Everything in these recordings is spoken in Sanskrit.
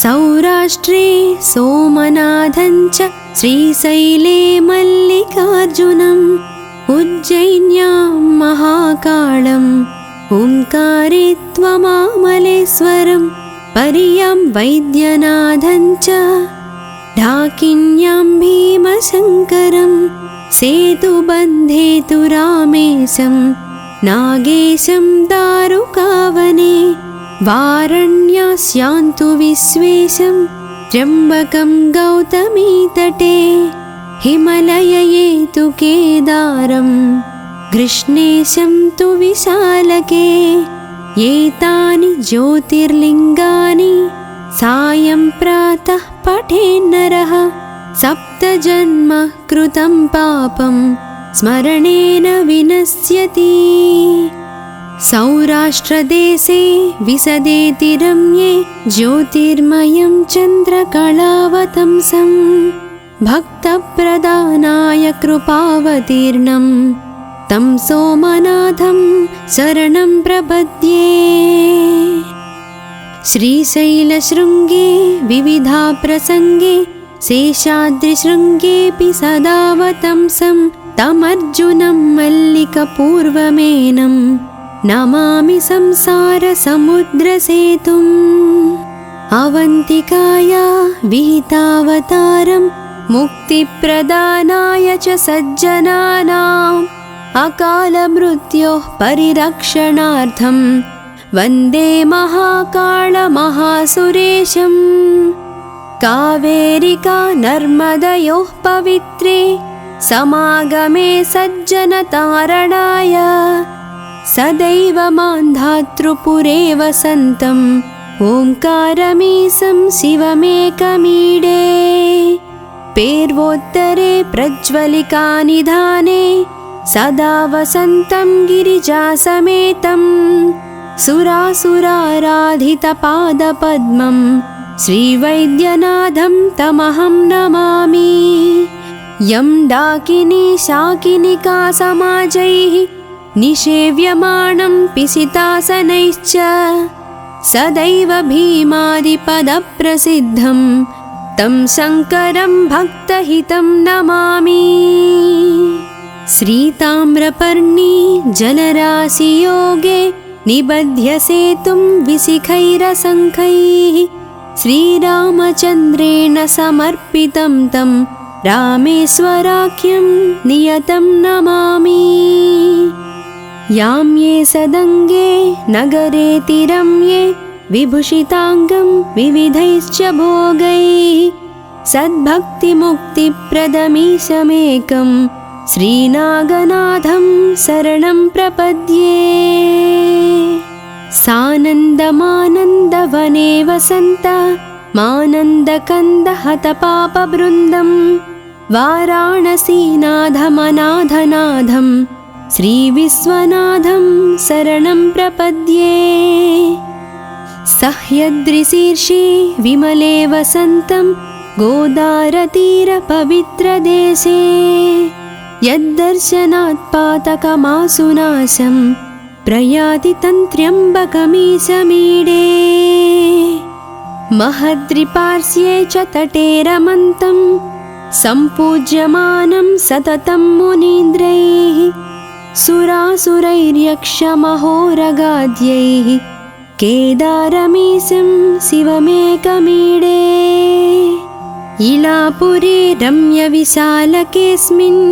सौराष्ट्रे सोमनाथं च श्रीशैले मल्लिकार्जुनम् उज्जैन्यां महाकाळम् ओङ्कारे त्वमामलेश्वरम् पर्यां वैद्यनाथं च ढाकिन्यां भीमशङ्करम् सेतुबन्धे तु रामेशं नागेशं दारुकावने वारण्यास्यान्तु विश्वेशं त्र्यम्बकं गौतमीतटे हिमलयये तु केदारं कृष्णेशं तु विशालके एतानि ज्योतिर्लिङ्गानि सायं प्रातः पठेन्नरः सप्तजन्म कृतं पापं स्मरणेन विनश्यति। सौराष्ट्रदेशे विशदेति रम्ये ज्योतिर्मयं चन्द्रकलावतंसं भक्तप्रदानाय कृपावतीर्णं तं सोमनाथं शरणं प्रपद्ये। श्रीशैलशृङ्गे विविधा प्रसङ्गे शेषाद्रिशृङ्गेऽपि सदावतंसं तमर्जुनं मल्लिकपूर्वमेनं नमामि संसारसमुद्रसेतुम्। अवन्तिकाया विहितावतारं मुक्तिप्रदानाय च सज्जनानाम् अकालमृत्योः परिरक्षणार्थं वन्दे महाकालमहासुरेशम्। कावेरिका नर्मदयोः पवित्रे समागमे सज्जनतारणाय सदैव मान्धातृपुरे वसन्तम् ओङ्कारमीशं शिवमेकमीडे। पेर्वोत्तरे प्रज्वलिकानिधाने सदा वसन्तं गिरिजासमेतं सुरासुराराधितपादपद्मं श्रीवैद्यनाथं तमहं नमामि। यं डाकिनी शाकिनिका समाजैः निषेव्यमाणं पिशितासनैश्च सदैव भीमादिपदप्रसिद्धं तं शङ्करं भक्तहितं नमामि। श्रीताम्रपर्णी जलराशियोगे निबध्य सेतुं विशिखैरशङ्खैः श्रीरामचन्द्रेण समर्पितं तं रामेश्वराख्यं नियतं नमामि। याम्ये सदङ्गे नगरेतिरम्ये विभूषिताङ्गं विविधैश्च भोगैः सद्भक्तिमुक्तिप्रदमीशमेकं श्रीनागनाथं शरणं प्रपद्ये। सानन्दमानन्दवने वसन्त मानन्दकन्दहतपापवृन्दं वाराणसीनाथमनाथनाथं श्रीविश्वनाथं शरणं प्रपद्ये। सह्याद्रिशीर्षे विमले वसन्तं गोदारतीरपवित्रदेशे यद्दर्शनात् पातकमासुनाशं प्रयाति तन्त्र्यम्बकमीशमीडे। महद्रिपार्श्वे च तटे रमन्तं सम्पूज्यमानं सततं मुनीन्द्रैः सुरासुरैर्यक्षमहोरगाद्यैः केदारमीशं शिवमेकमीडे। इलापुरे रम्यविशालकेऽस्मिन्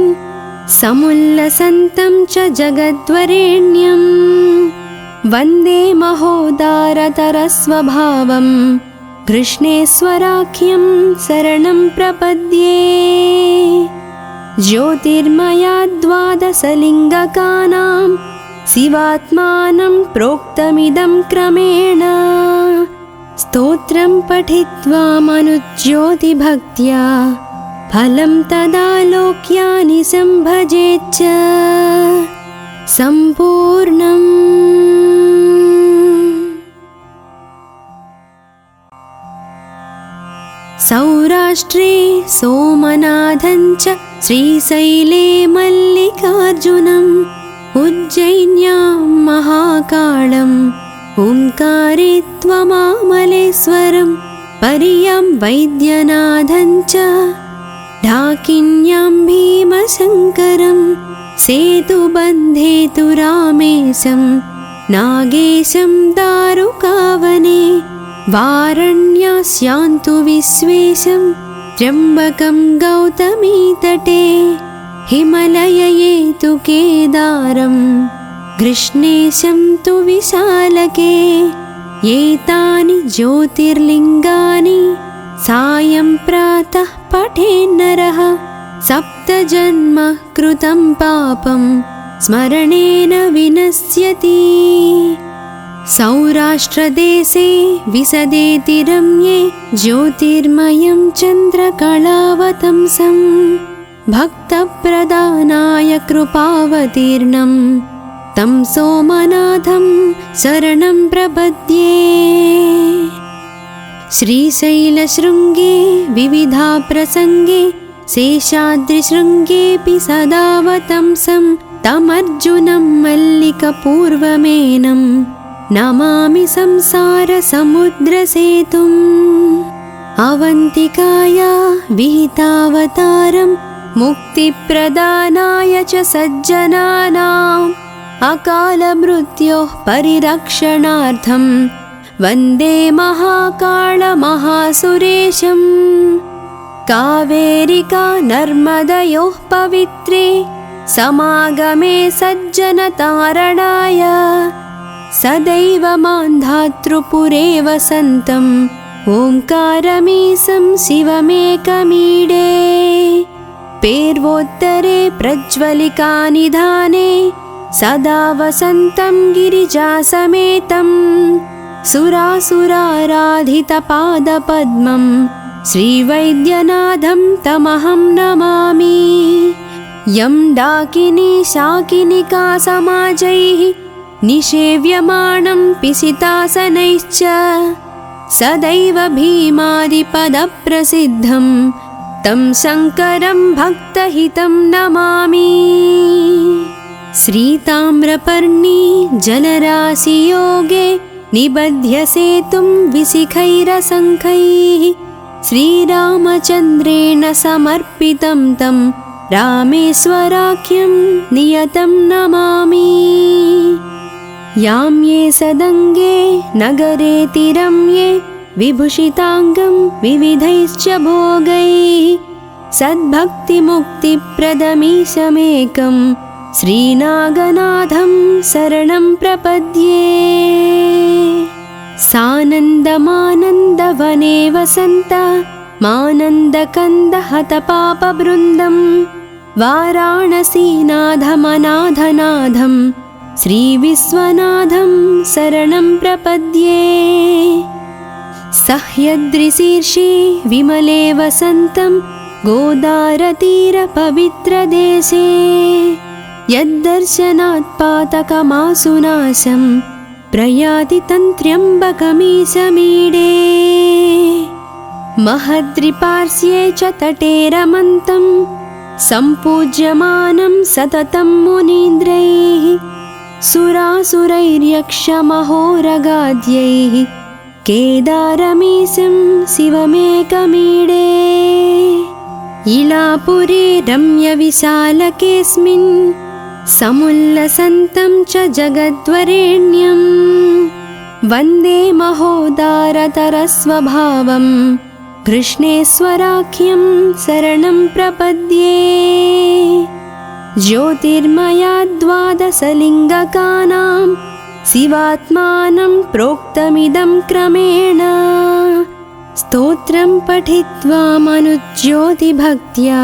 समुल्लसन्तं च जगद्वरेण्यं वन्दे महोदारतरस्वभावं कृष्णेश्वराख्यं शरणं प्रपद्ये। ज्योतिर्मया द्वादशलिङ्गकानां शिवात्मानं प्रोक्तमिदं क्रमेण स्तोत्रं पठित्वा मनुज्योतिभक्त्या फलं तदालोक्यानि सम्भजेच्च सम्पूर्णम्। सौराष्ट्रे सोमनाथं च श्रीशैले मल्लिकार्जुनम् उज्जैन्यां महाकाळम् ओङ्कारे त्वमामलेश्वरम् पर्यां वैद्यनाथं च ढाकिन्यां भीमशङ्करं सेतुबन्धे तु रामेशं नागेशं दारुकावने वारण्यास्यान्तु विश्वेशं त्र्यम्बकं गौतमीतटे हिमलयये तु केदारं कृष्णेशं तु विशालके एतानि ज्योतिर्लिङ्गानि सायं प्रातः पठेन्नरः सप्तजन्म कृतं पापं स्मरणेन विनश्यति। सौराष्ट्रदेशे विशदेति रम्ये ज्योतिर्मयं चन्द्रकलावतंसं भक्तप्रदानाय कृपावतीर्णं तं सोमनाथं शरणं प्रपद्ये। श्रीशैलशृङ्गे विविधा प्रसङ्गे शेषाद्रिशृङ्गेऽपि सदावतंसं तमर्जुनं मल्लिकपूर्वमेनं नमामि संसारसमुद्रसेतुम्। अवन्तिकाया विहितावतारं मुक्तिप्रदानाय च सज्जनानाम् अकालमृत्योः परिरक्षणार्थं वन्दे महाकालमहासुरेशम्। कावेरिका नर्मदयोः पवित्रे समागमे सज्जनतारणाय सदैव मान्धातृपुरे वसन्तं ओङ्कारमीशं शिवमेकमीडे। पेर्वोत्तरे प्रज्वलिकानिधाने सदा वसन्तं गिरिजासमेतं सुरासुराराधितपादपद्मं श्रीवैद्यनाथं तमहं नमामि। यं डाकिनी शाकिनिका समाजैः निषेव्यमाणं पिशितासनैश्च सदैव भीमादिपदप्रसिद्धं तं शङ्करं भक्तहितं नमामि। श्रीताम्रपर्णी जलराशियोगे निबध्य सेतुं विशिखैरशङ्खैः श्रीरामचन्द्रेण समर्पितं तं रामेश्वराख्यं नियतं नमामि। यां ये सदङ्गे नगरे तिरम्ये विभूषिताङ्गं विविधैश्च भोगैः सद्भक्तिमुक्तिप्रदमीशमेकं श्रीनागनाथं शरणं प्रपद्ये। सानन्दमानन्दवने वसन्त मानन्दकन्दहतपापवृन्दं वाराणसीनाथमनाथनाथं श्रीविश्वनाथं शरणं प्रपद्ये। सह्याद्रिशीर्षे विमले वसन्तं गोदारतीरपवित्रदेशे यद्दर्शनात् पातकमासुनाशं प्रयाति तन्त्र्यम्बकमीशमीडे। महद्रिपार्श्वे च तटे रमन्तं सम्पूज्यमानं सततं मुनीन्द्रैः सुरासुरैर्यक्षमहोरगाद्यैः केदारमीशं शिवमेकमीडे। इलापुरे रम्यविशालकेऽस्मिन् समुल्लसन्तं च जगद्वरेण्यं वन्दे महोदारतरस्वभावं कृष्णेश्वराख्यं शरणं प्रपद्ये। ज्योतिर्मया द्वादशलिङ्गकानां शिवात्मानं प्रोक्तमिदं क्रमेण स्तोत्रं पठित्वा मनुज्योतिभक्त्या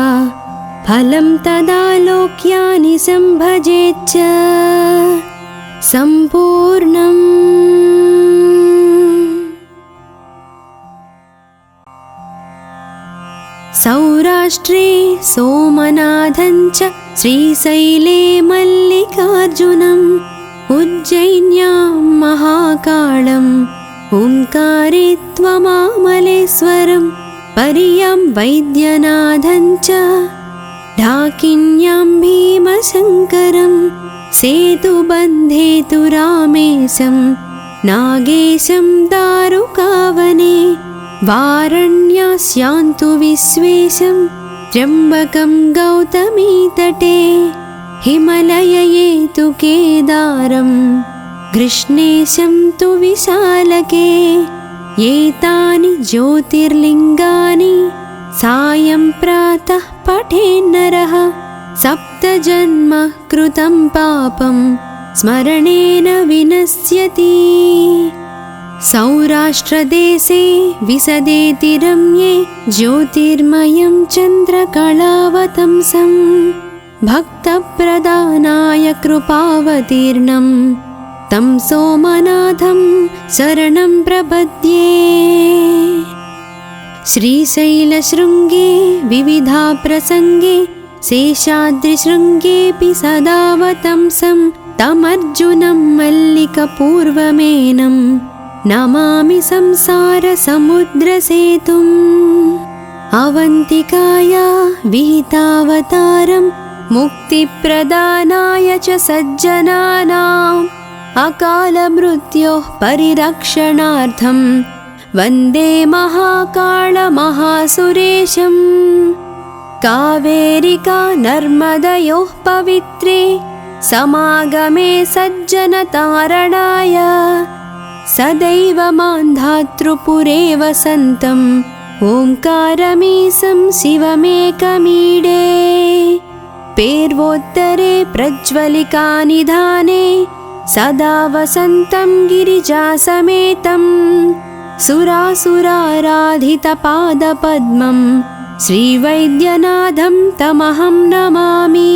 फलं तदालोक्यानि सम्भजेच्च सम्पूर्णम्। सौराष्ट्रे सोमनाथं च श्रीशैले मल्लिकार्जुनम् उज्जैन्यां महाकालम् ओङ्कारे त्वमामलेश्वरं पर्यां वैद्यनाथं च ढाकिन्यां भीमशङ्करं सेतुबन्धे तु रामेशं नागेशं दारुकावने वारण्यास्यां तु विश्वेशं त्र्यम्बकं गौतमीतटे हिमलयये तु केदारं कृष्णेशं तु विशालके एतानि ज्योतिर्लिङ्गानि सायं प्रातः पठेन्नरः सप्तजन्म कृतं पापं स्मरणेन विनश्यति। सौराष्ट्रदेशे विशदेति रम्ये ज्योतिर्मयं चन्द्रकलावतंसं भक्तप्रदानाय कृपावतीर्णं तं सोमनाथं शरणं प्रपद्ये। श्रीशैलशृङ्गे विविधा प्रसङ्गे शेषाद्रिशृङ्गेऽपि सदावतंसं तमर्जुनं मल्लिकपूर्वमेनं नमामि संसारसमुद्रसेतुम्। अवन्तिकाया विहितावतारं मुक्तिप्रदानाय च सज्जनानाम् अकालमृत्योः परिरक्षणार्थं वन्दे महाकालमहासुरेशम्। कावेरिका नर्मदयोः पवित्रे समागमे सज्जनतारणाय सदैव मान्धातृपुरे वसन्तम् ओङ्कारमीशं शिवमेकमीडे। पेर्वोत्तरे प्रज्वलिकानिधाने सदा वसन्तं गिरिजासमेतं सुरासुराराधितपादपद्मं श्रीवैद्यनाथं तमहं नमामि।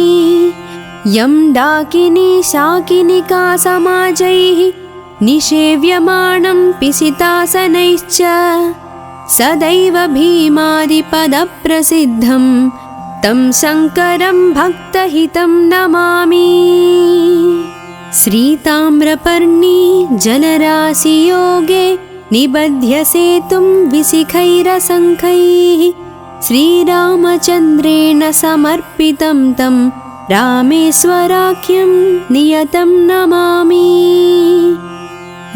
यं डाकिनी शाकिनिका समाजैः निषेव्यमाणं पिशितासनैश्च सदैव भीमादिपदप्रसिद्धं तं शङ्करं भक्तहितं नमामि। श्रीताम्रपर्णी जलराशियोगे निबध्य सेतुं विशिखैरशङ्खैः श्रीरामचन्द्रेण समर्पितं तं रामेश्वराख्यं नियतं नमामि।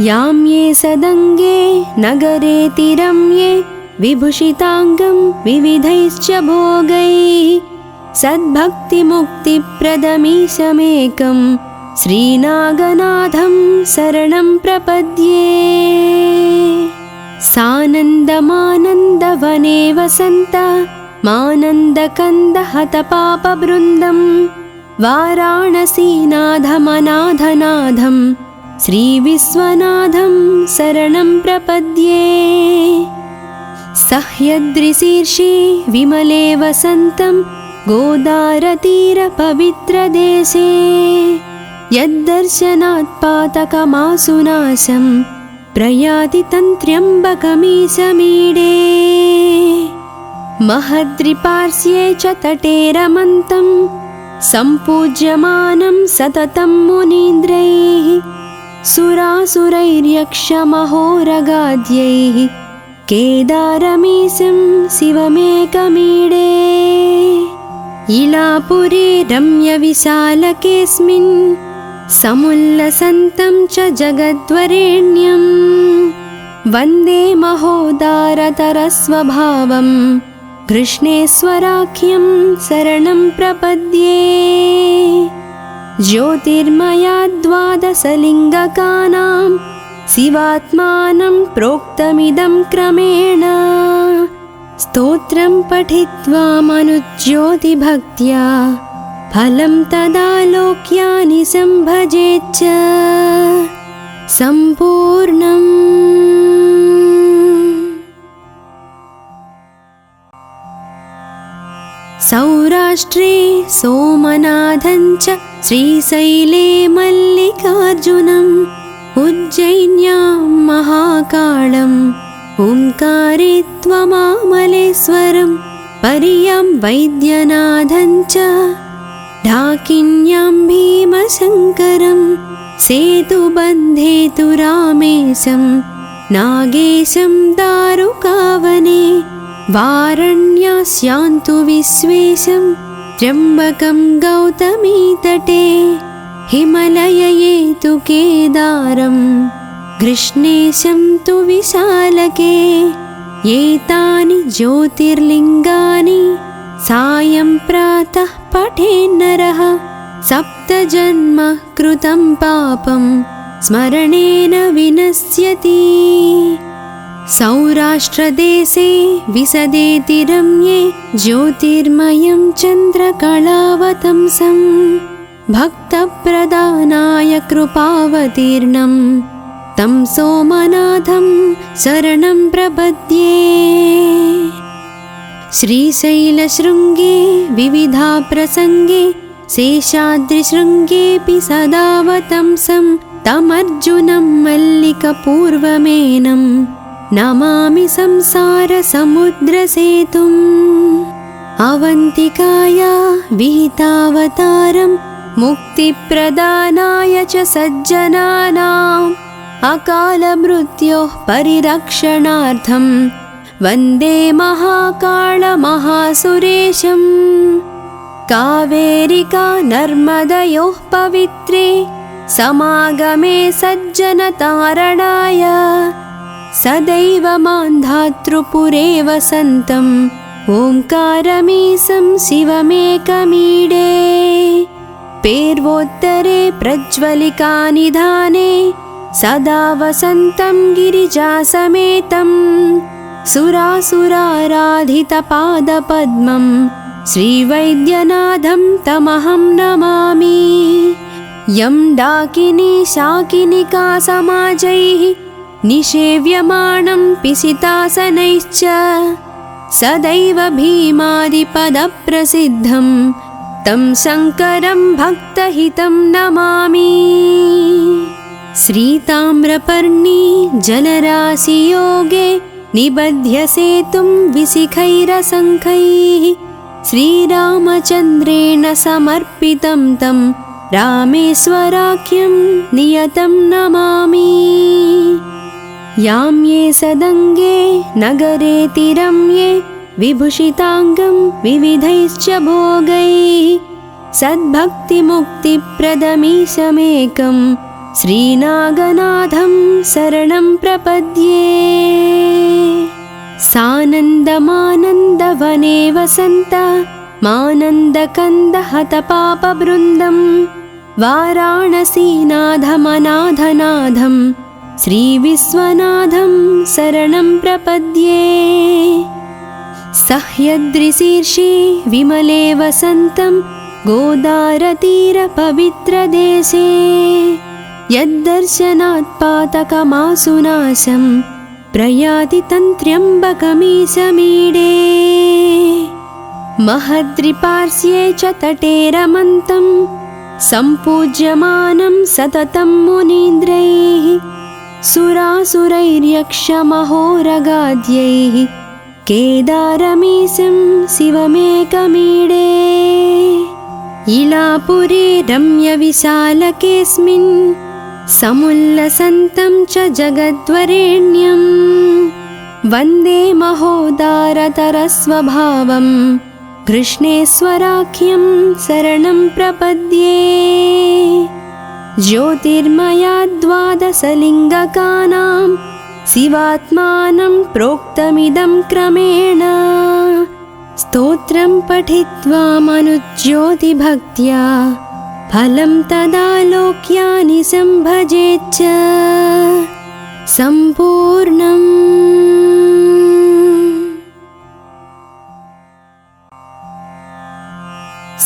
यां ये सदङ्गे नगरेति रम्ये विभूषिताङ्गं विविधैश्च भोगैः सद्भक्तिमुक्तिप्रदमीशमेकं श्रीनागनाथं शरणं प्रपद्ये। सानन्दमानन्दवने वसन्ता मानन्दकन्दहतपापवृन्दं वाराणसीनाथमनाथनाथं श्रीविश्वनाथं शरणं प्रपद्ये। सह्याद्रिशीर्षे विमले वसन्तं गोदारतीरपवित्रदेशे यद्दर्शनात् पातकमासुनाशं प्रयाति तन्त्र्यम्बकमीशमीडे। महद्रिपार्श्वे च तटे रमन्तं सम्पूज्यमानं सततं मुनीन्द्रैः सुरासुरैर्यक्षमहोरगाद्यैः केदारमीशं शिवमेकमीडे। इलापुरे रम्यविशालकेऽस्मिन् समुल्लसन्तं च जगद्वरेण्यं वन्दे महोदारतरस्वभावं कृष्णेश्वराख्यं शरणं प्रपद्ये। ज्योतिर्मया द्वादशलिङ्गकानां शिवात्मानं प्रोक्तमिदं क्रमेण स्तोत्रं पठित्वा मनुज्योतिभक्त्या फलं तदालोक्यानि सम्भजेच्च सम्पूर्णम्। सौराष्ट्रे सोमनाथं च श्रीशैले मल्लिकार्जुनम् उज्जयिन्यां महाकालम् ओङ्कारे त्वमामलेश्वरं पर्यां वैद्यनाथं च ढाकिन्यां भीमशङ्करं सेतुबन्धे तु रामेशं नागेशं दारुकावने वारण्यास्यां तु विश्वेशं त्र्यम्बकं गौतमीतटे हिमलयये तु केदारं कृष्णेशं तु विशालके एतानि ज्योतिर्लिङ्गानि सायं प्रातः पठेन्नरः सप्तजन्म कृतं पापं स्मरणेन विनश्यति। सौराष्ट्रदेशे विशदेति रम्ये ज्योतिर्मयं चन्द्रकलावतंसं भक्तप्रदानाय कृपावतीर्णं तं सोमनाथं शरणं प्रपद्ये। श्रीशैलशृङ्गे विविधा प्रसङ्गे शेषाद्रिशृङ्गेऽपि सदावतंसं तमर्जुनं मल्लिकपूर्वमेनं नमामि संसारसमुद्रसेतुम्। अवन्तिकाया विहितावतारं मुक्तिप्रदानाय च सज्जनानाम् अकालमृत्योः परिरक्षणार्थं वन्दे महाकालमहासुरेशम्। कावेरिका नर्मदयोः पवित्रे समागमे सज्जनतारणाय सदैव मान्धातृपुरे वसन्तम् ओङ्कारमीशं शिवमेकमीडे। पेर्वोत्तरे प्रज्वलिकानिधाने सदा वसन्तं गिरिजासमेतं सुरासुराराधितपादपद्मं श्रीवैद्यनाथं तमहं नमामि। यं डाकिनी शाकिनिका समाजैः निषेव्यमाणं पिशितासनैश्च सदैव भीमादिपदप्रसिद्धं तं शङ्करं भक्तहितं नमामि। श्रीताम्रपर्णी जलराशियोगे निबध्य सेतुं विशिखैरशङ्खैः श्रीरामचन्द्रेण समर्पितं तं रामेश्वराख्यं नियतं नमामि। याम्ये सदङ्गे नगरेति रम्ये विभूषिताङ्गं विविधैश्च भोगैः सद्भक्तिमुक्तिप्रदमीशमेकं श्रीनागनाथं शरणं प्रपद्ये। सानन्दमानन्दवने वसन्ता मानन्दकन्दहतपापवृन्दं वाराणसीनाथमनाथनाथं श्रीविश्वनाथं शरणं प्रपद्ये। सह्याद्रिशीर्षे विमले वसन्तं गोदारतीरपवित्रदेशे यद्दर्शनात् पातकमासुनाशं प्रयाति तन्त्र्यम्बकमीशमीडे। महद्रिपार्श्वे च तटे रमन्तं सम्पूज्यमानं सततं मुनीन्द्रैः सुरासुरैर्यक्षमहोरगाद्यैः केदारमीशं शिवमेकमीडे। इलापुरे रम्यविशालकेऽस्मिन् समुल्लसन्तं च जगद्वरेण्यं वन्दे महोदारतरस्वभावं कृष्णेश्वराख्यं शरणं प्रपद्ये। ज्योतिर्मया द्वादशलिङ्गकानां शिवात्मानं प्रोक्तमिदं क्रमेण स्तोत्रं पठित्वा मनुज्योतिभक्त्या फलं तदालोक्यानि सम्भजेच्च सम्पूर्णम्।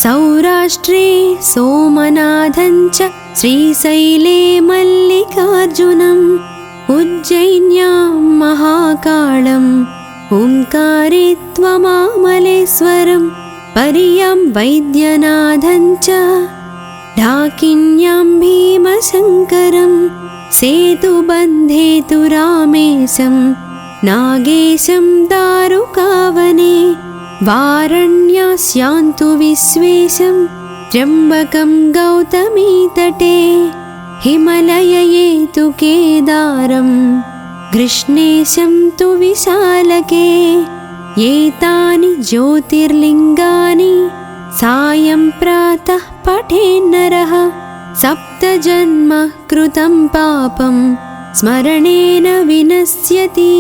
सौराष्ट्रे सोमनाथं च श्रीशैले मल्लिकार्जुनम् उज्जयिन्यां महाकालम् ओङ्कारे त्वमामलेश्वरं पर्यां वैद्यनाथं च ढाकिन्यां भीमशङ्करं सेतुबन्धे तु रामेशं नागेशं दारुकावने वारण्यास्यान्तु विश्वेशं त्र्यम्बकं गौतमीतटे हिमलयये तु केदारं कृष्णेशं तु विशालके। एतानि ज्योतिर्लिङ्गानि सायं प्रातः पठेन्नरः सप्तजन्म कृतं पापं स्मरणेन विनश्यति।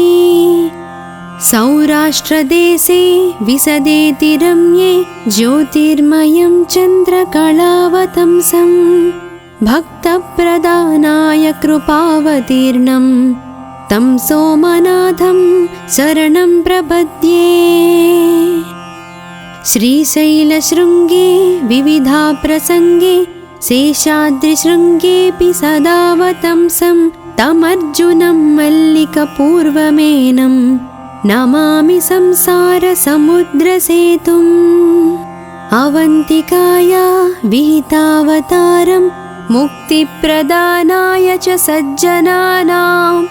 सौराष्ट्रदेशे विसदेति रम्ये ज्योतिर्मयं चन्द्रकलावतंसं भक्तप्रदानाय कृपावतीर्णं तं सोमनाथं शरणं प्रपद्ये। श्रीशैलशृङ्गे विविधाप्रसङ्गे शेषाद्रिशृङ्गेऽपि सदा वतंसं तमर्जुनं मल्लिकपूर्वमेनं नमामि संसारसमुद्रसेतुम्। अवन्तिकाया विहितावतारं मुक्तिप्रदानाय च सज्जनानाम्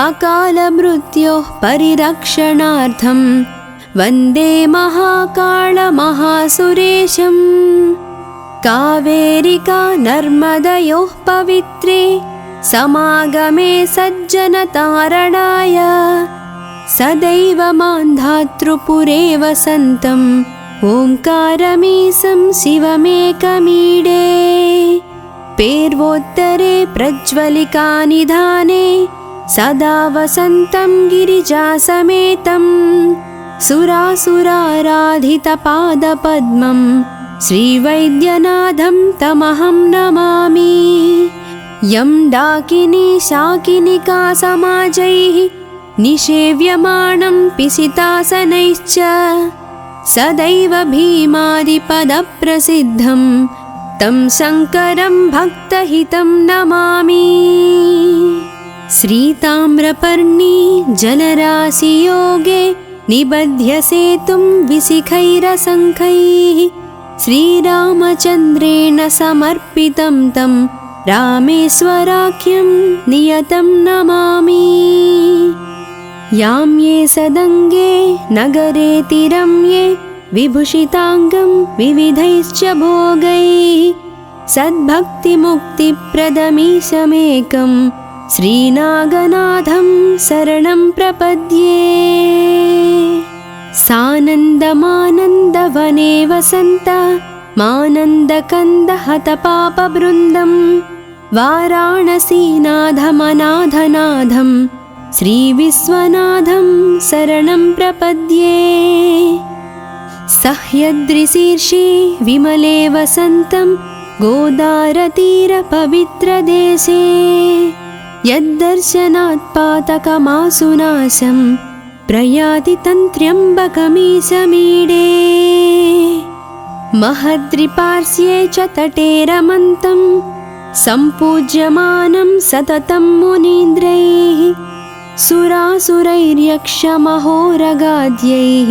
अकालमृत्योः परिरक्षणार्थं वन्दे महाकालमहासुरेशम्। कावेरिका नर्मदयोः पवित्रे समागमे सज्जनतारणाय सदैव मान्धातृपुरे वसन्तम् ओङ्कारमीशं शिवमेकमीडे। पेर्वोत्तरे प्रज्वलिकानिधाने सदा वसन्तं गिरिजासमेतं सुरासुराराधितपादपद्मं श्रीवैद्यनाथं तमहं नमामि। यं डाकिनी शाकिनिका समाजैः निषेव्यमाणं पिसितासनैश्च सदैव भीमादिपदप्रसिद्धं तं शङ्करं भक्तहितं नमामि। श्रीताम्रपर्णी जलराशियोगे निबध्य सेतुं विशिखैरशङ्खैः श्रीरामचन्द्रेण समर्पितं तं रामेश्वराख्यं नियतं नमामि। याम्ये सदङ्गे नगरेति रम्ये विभूषिताङ्गं विविधैश्च भोगैः सद्भक्तिमुक्तिप्रदमीशमेकं श्रीनागनाथं शरणं प्रपद्ये। सानन्दमानन्दवने वसन्ता मानन्दकन्दहतपापवृन्दं वाराणसीनाथमनाथनाथं श्रीविश्वनाथं शरणं प्रपद्ये। सह्याद्रिशीर्षे विमले वसन्तं गोदारतीरपवित्रदेशे यद्दर्शनात् पातकमासुनाशं प्रयाति तन्त्र्यम्बकमीशमीडे। महद्रिपार्श्वे च तटे रमन्तं सम्पूज्यमानं सततं मुनीन्द्रैः सुरासुरैर्यक्षमहोरगाद्यैः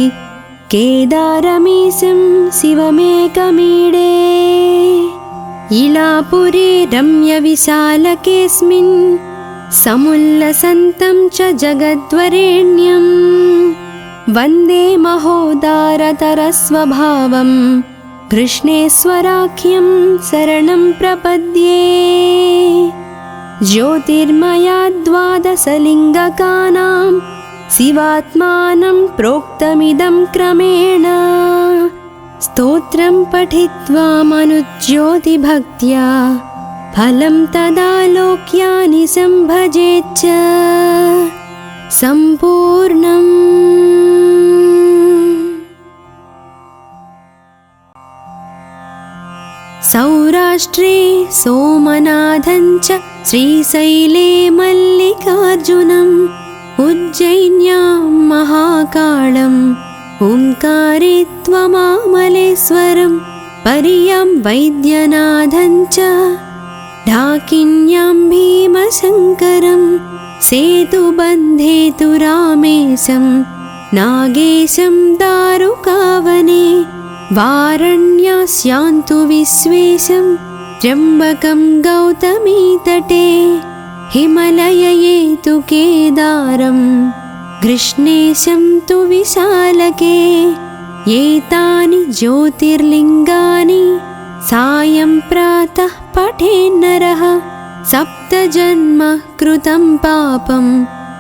केदारमीशं शिवमेकमीडे। इलापुरे रम्यविशालकेऽस्मिन् समुल्लसन्तं च जगद्वरेण्यं वन्दे महोदारतरस्वभावं कृष्णेश्वराख्यं शरणं प्रपद्ये। ज्योतिर्मयाद्वादशलिङ्गकानां शिवात्मानं प्रोक्तमिदं क्रमेण स्तोत्रं पठित्वा मनुज्योतिभक्त्या फलं तदालोक्यानि सम्भजेच्च सम्पूर्णम्। सौराष्ट्रे सोमनाथं च श्रीशैले मल्लिकार्जुनम् उज्जयिन्यां महाकालम् ओङ्कारे त्वमामलेश्वरं परियां वैद्यनाथं च ढाकिन्यां भीमशङ्करं सेतुबन्धे तु रामेशं नागेशं दारुकावने वारण्यास्यान्तु विश्वेशं त्र्यम्बकं गौतमीतटे हिमलयये तु केदारं कृष्णेशं तु विशालके। एतानि ज्योतिर्लिङ्गानि सायं प्रातः पठेन्नरः सप्तजन्म कृतं पापं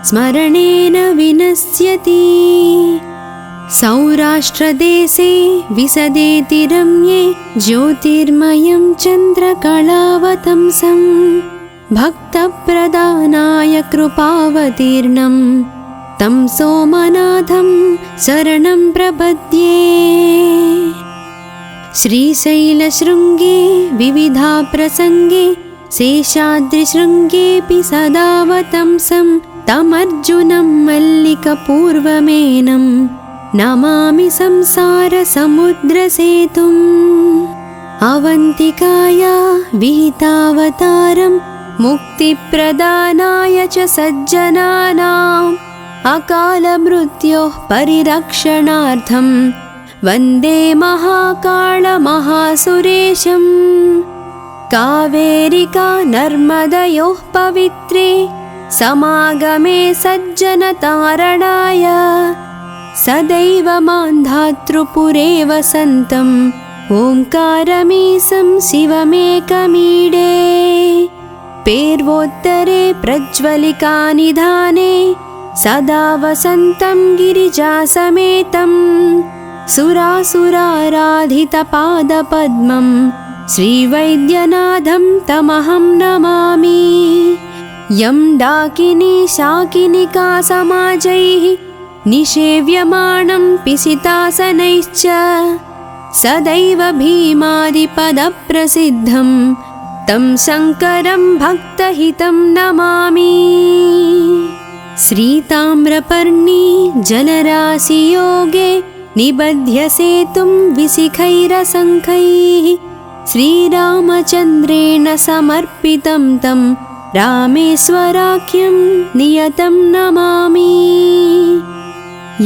स्मरणेन विनश्यति। सौराष्ट्रदेशे विसदेति रम्ये ज्योतिर्मयं चन्द्रकलावतंसं भक्तप्रदानाय कृपावतीर्णं तं सोमनाथं शरणं प्रपद्ये। श्रीशैलशृङ्गे विविधा प्रसङ्गे शेषाद्रिशृङ्गेऽपि सदावतंसं तमर्जुनं मल्लिकपूर्वमेनं नमामि संसारसमुद्रसेतुम्। अवन्तिकाया विहितावतारं मुक्तिप्रदानाय च सज्जनानाम् अकालमृत्योः परिरक्षणार्थं वन्दे महाकालमहासुरेशम्। कावेरिका नर्मदयोः पवित्रे समागमे सज्जनतारणाय सदैव मान्धातृपुरे वसन्तम् ओङ्कारमीशं शिवमेकमीडे। पेर्वोत्तरे प्रज्वलिकानिधाने सदा वसन्तं गिरिजासमेतं सुरासुराराधितपादपद्मं श्रीवैद्यनाथं तमहं नमामि। यं डाकिनी शाकिनिका समाजैः निषेव्यमाणं पिसितासनैश्च सदैव भीमादिपदप्रसिद्धं तं शङ्करं भक्तहितं नमामि। श्रीताम्रपर्णी जलराशियोगे निबध्य सेतुं विशिखैरशङ्खैः श्रीरामचन्द्रेण समर्पितं तं रामेश्वराख्यं नियतं नमामि।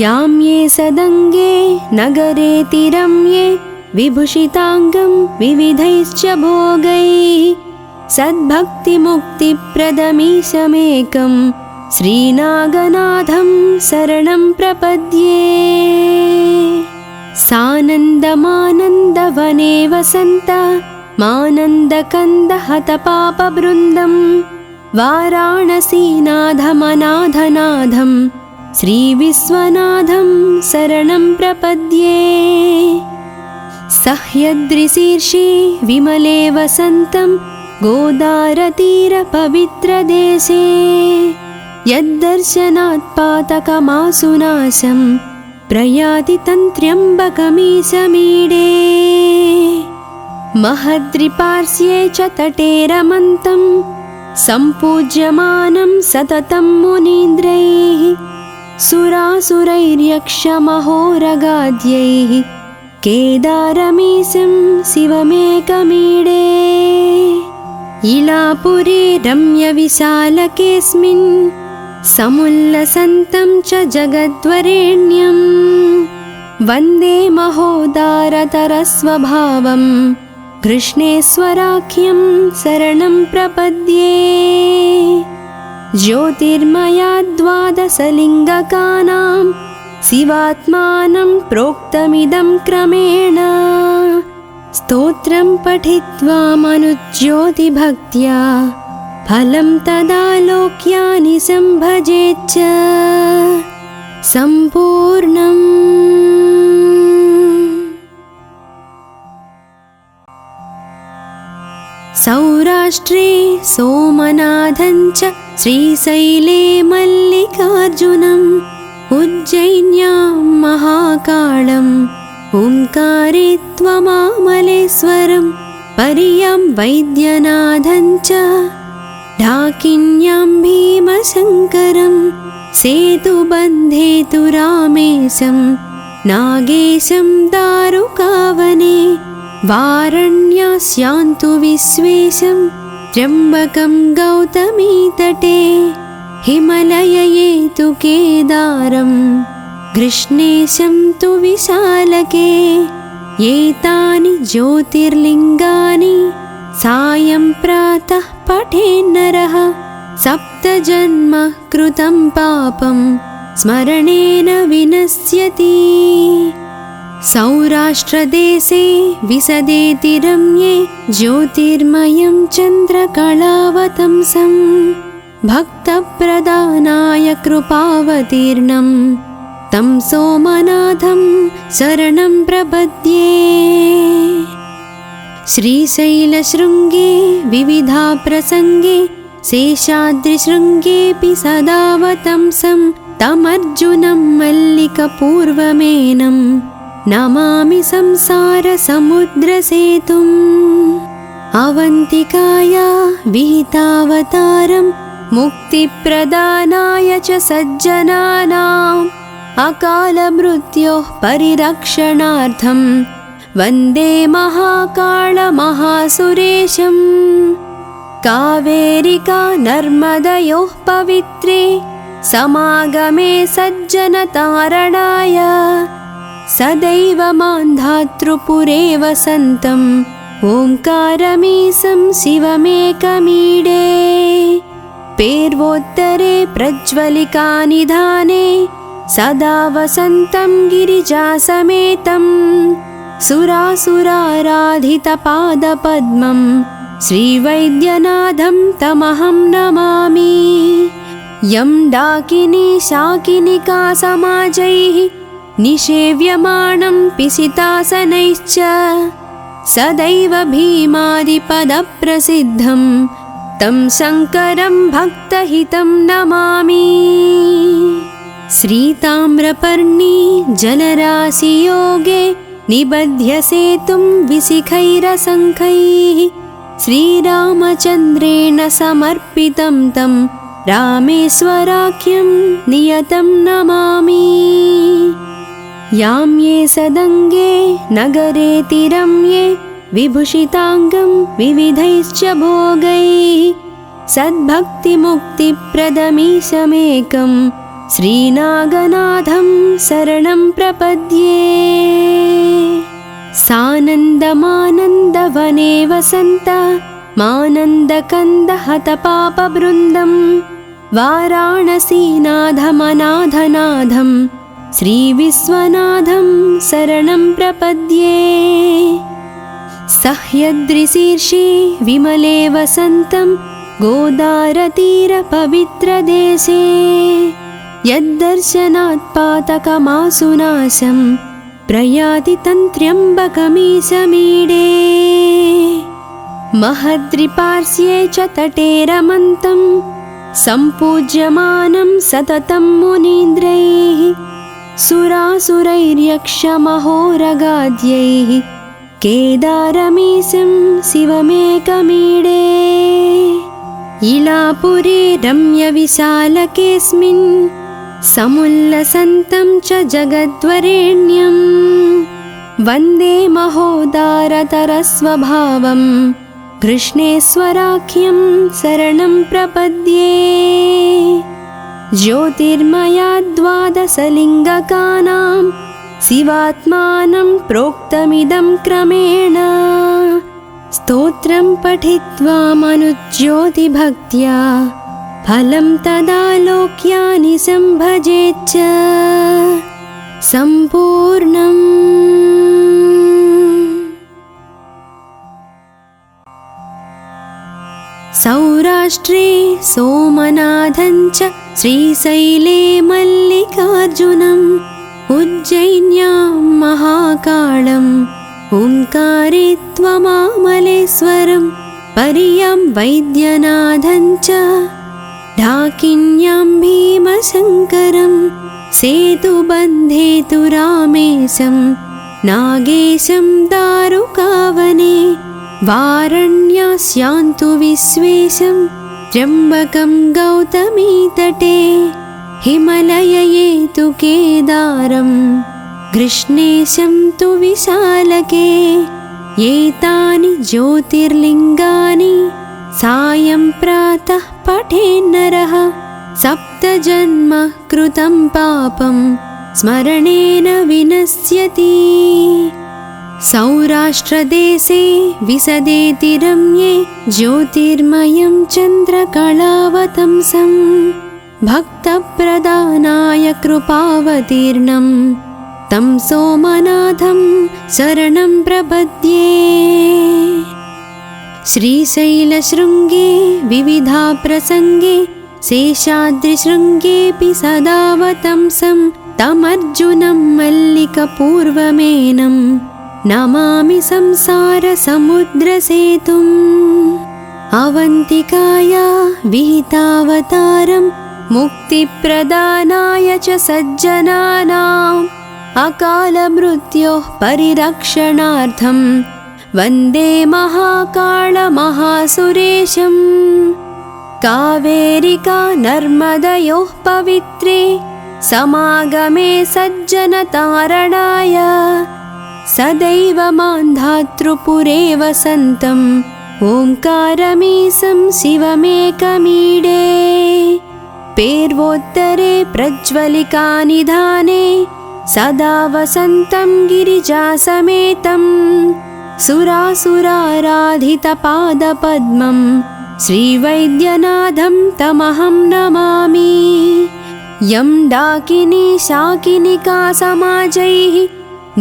याम्ये सदङ्गे नगरे तिरम्ये विभूषिताङ्गं विविधैश्च भोगैः सद्भक्तिमुक्तिप्रदमीशमेकं श्रीनागनाथं शरणं प्रपद्ये। सानन्दमानन्दवने वसन्ता मानन्दकन्दहतपापवृन्दं वाराणसीनाथमनाथनाथं श्रीविश्वनाथं शरणं प्रपद्ये। सह्याद्रिशीर्षे विमले वसन्तं गोदारतीरपवित्रदेशे यद्दर्शनात् पातकमासुनाशं प्रयाति तन्त्र्यम्बकमीशमीडे। महद्रिपार्श्वे च तटे रमन्तं सम्पूज्यमानं सततं मुनीन्द्रैः सुरासुरैर्यक्षमहोरगाद्यैः केदारमीशं शिवमेकमीडे। इलापुरे रम्यविशालकेऽस्मिन् समुल्लसन्तं च जगद्वरेण्यं वन्दे महोदारतरस्वभावं कृष्णेश्वराख्यं शरणं प्रपद्ये। ज्योतिर्मया द्वादशलिङ्गकानां शिवात्मानं प्रोक्तमिदं क्रमेण स्तोत्रं पठित्वा मनुज्योतिभक्त्या फलं तदालोक्यानि सम्भजेच्च सम्पूर्णम्। सौराष्ट्रे सोमनाथं च श्रीशैले मल्लिकार्जुनम् उज्जयिन्यां महाकाळम् ओङ्कारे त्वमामलेश्वरं पर्यां वैद्यनाथं च ढाकिन्यां भीमशङ्करं सेतुबन्धे तु रामेशं नागेशं दारुकावने वारण्यास्यान्तु विश्वेशं त्र्यम्बकं गौतमीतटे हिमलयये तु केदारं कृष्णेशं तु विशालके। एतानि ज्योतिर्लिङ्गानि सायं प्रातः पठेन्नरः सप्तजन्म कृतं पापं स्मरणेन विनश्यति। सौराष्ट्रदेशे विशदेति रम्ये ज्योतिर्मयं चन्द्रकलावतंसं भक्तप्रदानाय कृपावतीर्णं तं सोमनाथं शरणं प्रपद्ये। श्रीशैलशृङ्गे विविधा प्रसङ्गे शेषाद्रिशृङ्गेऽपि सदावतंसं तमर्जुनं मल्लिकपूर्वमेनं नमामि संसारसमुद्रसेतुम् अवन्तिकाया विहितावतारं मुक्तिप्रदानाय च सज्जनानाम् अकालमृत्योः परिरक्षणार्थं वन्दे महाकालमहासुरेशम् कावेरिका नर्मदयोः पवित्रे समागमे सज्जनतारणाय सदैव मान्धातृपुरे वसन्तम् ओङ्कारमीशं शिवमेकमीडे पेर्वोत्तरे प्रज्वलिकानिधाने सदा वसन्तं गिरिजासमेतं सुरासुराराधितपादपद्मं श्रीवैद्यनाथं तमहं नमामि यं डाकिनी शाकिनिका समाजैः निषेव्यमाणं पिसितासनैश्च सदैव भीमादिपदप्रसिद्धं तं शङ्करं भक्तहितं नमामि श्रीताम्रपर्णी जलराशियोगे निबध्य सेतुं विशिखैरशङ्खैः श्रीरामचन्द्रेण समर्पितं तं रामेश्वराख्यं नियतं नमामि यां ये सदङ्गे नगरे तिरम्ये विभूषिताङ्गं विविधैश्च भोगैः सद्भक्तिमुक्तिप्रदमीशमेकं श्रीनागनाथं शरणं प्रपद्ये सानन्दमानन्दवने वसन्त मानन्दकन्दहतपापवृन्दं वाराणसीनाथमनाथनाथं श्रीविश्वनाथं शरणं प्रपद्ये सह्याद्रिशीर्षे विमले वसन्तं गोदारतीरपवित्रदेशे यद्दर्शनात् पातकमासुनाशं प्रयाति तन्त्र्यम्बकमीशमीडे महद्रिपार्श्वे च तटे रमन्तं सम्पूज्यमानं सततं मुनीन्द्रैः सुरासुरैर्यक्षमहोरगाद्यैः केदारमीशं शिवमेकमीडे इलापुरे रम्यविशालकेऽस्मिन् समुल्लसन्तं च जगद्वरेण्यं वन्दे महोदारतरस्वभावं कृष्णेश्वराख्यं शरणं प्रपद्ये ज्योतिर्मया द्वादशलिङ्गकानां शिवात्मानं प्रोक्तमिदं क्रमेण स्तोत्रं पठित्वा मनुज्योतिभक्त्या फलं तदालोक्यानि सम्भजेच्च सम्पूर्णम्। सौराष्ट्रे सोमनाथं च श्रीशैले मल्लिकार्जुनम् उज्जैन्यां महाकाळम् ओङ्कारे त्वमामलेश्वरं पर्यां वैद्यनाथं च ढाकिन्यां भीमशङ्करं सेतुबन्धे तु रामेशं नागेशं दारुकावने वारण्यास्यान्तु विश्वेशं त्र्यम्बकं गौतमीतटे हिमलयये तु केदारं कृष्णेशं तु विशालके एतानि ज्योतिर्लिङ्गानि सायं प्रातः पठेन्नरः सप्तजन्म कृतं पापं स्मरणेन विनश्यति। सौराष्ट्रदेशे विशदेति रम्ये ज्योतिर्मयं चन्द्रकलावतंसं भक्तप्रदानाय कृपावतीर्णं तं सोमनाथं शरणं प्रपद्ये। श्रीशैलशृङ्गे विविधाप्रसङ्गे शेषाद्रिशृङ्गेऽपि सदावतंसं तमर्जुनं मल्लिकपूर्वमेनं नमामि संसारसमुद्रसेतुम् अवन्तिकाया विहितावतारं मुक्तिप्रदानाय च सज्जनानाम् अकालमृत्योः परिरक्षणार्थं वन्दे महाकालमहासुरेशम्। कावेरिका नर्मदयोः पवित्रे समागमे सज्जनतारणाय सदैव मान्धातृपुरे वसन्तम् ओङ्कारमीशं शिवमेकमीडे। पेर्वोत्तरे प्रज्वलिकानिधाने सदा वसन्तं गिरिजासमेतं सुरासुराराधितपादपद्मं श्रीवैद्यनाथं तमहं नमामि। यं डाकिनी शाकिनिका समाजैः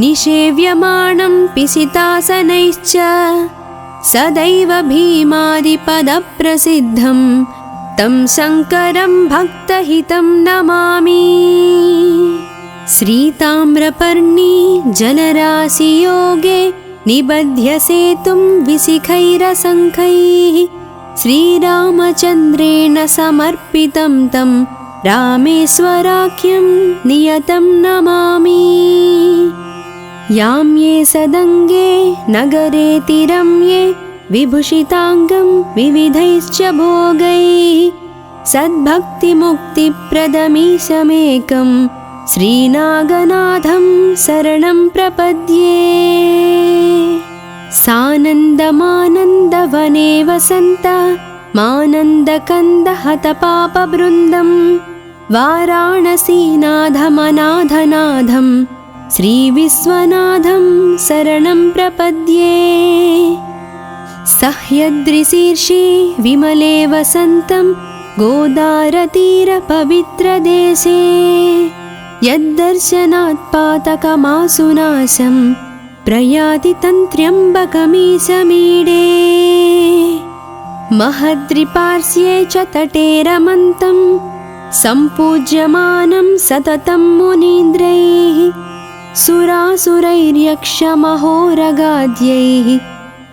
निषेव्यमाणं पिशितासनैश्च सदैव भीमादिपदप्रसिद्धं तं शङ्करं भक्तहितं नमामि। श्रीताम्रपर्णी जलराशियोगे निबध्य सेतुं विशिखैरशङ्खैः श्रीरामचन्द्रेण समर्पितं तं रामेश्वराख्यं नियतं नमामि। यां ये सदङ्गे नगरे तिरम्ये विभूषिताङ्गं विविधैश्च भोगैः सद्भक्तिमुक्तिप्रदमीशमेकं श्रीनागनाथं शरणं प्रपद्ये। सानन्दमानन्दवने वसन्त मानन्दकन्दहतपापवृन्दं वाराणसीनाथमनाथनाथं श्रीविश्वनाथं शरणं प्रपद्ये। सह्याद्रिशीर्षे विमले वसन्तं गोदारतीरपवित्रदेशे यद्दर्शनात् पातकमासुनाशं प्रयाति तन्त्र्यम्बकमीशमीडे। महद्रिपार्श्वे च तटे रमन्तं सम्पूज्यमानं सततं मुनीन्द्रैः सुरासुरैर्यक्षमहोरगाद्यैः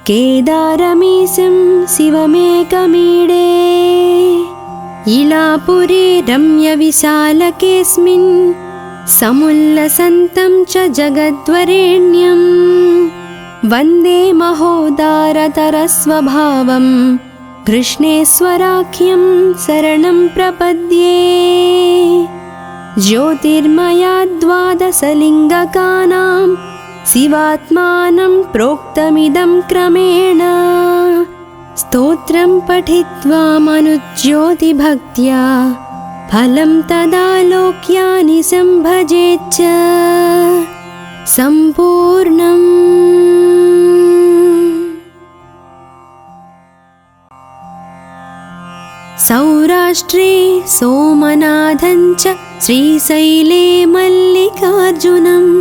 केदारमीशं शिवमेकमीडे। इलापुरे रम्यविशालकेऽस्मिन् समुल्लसन्तं च जगद्वरेण्यं वन्दे महोदारतरस्वभावं कृष्णेश्वराख्यं शरणं प्रपद्ये। ज्योतिर्मया द्वादशलिङ्गकानां शिवात्मानं प्रोक्तमिदं क्रमेण स्तोत्रं पठित्वा मनुज्योतिभक्त्या फलं तदालोक्यानि सम्भजेच्च सम्पूर्णम्। सौराष्ट्रे सोमनाथं च श्रीशैले मल्लिकार्जुनम्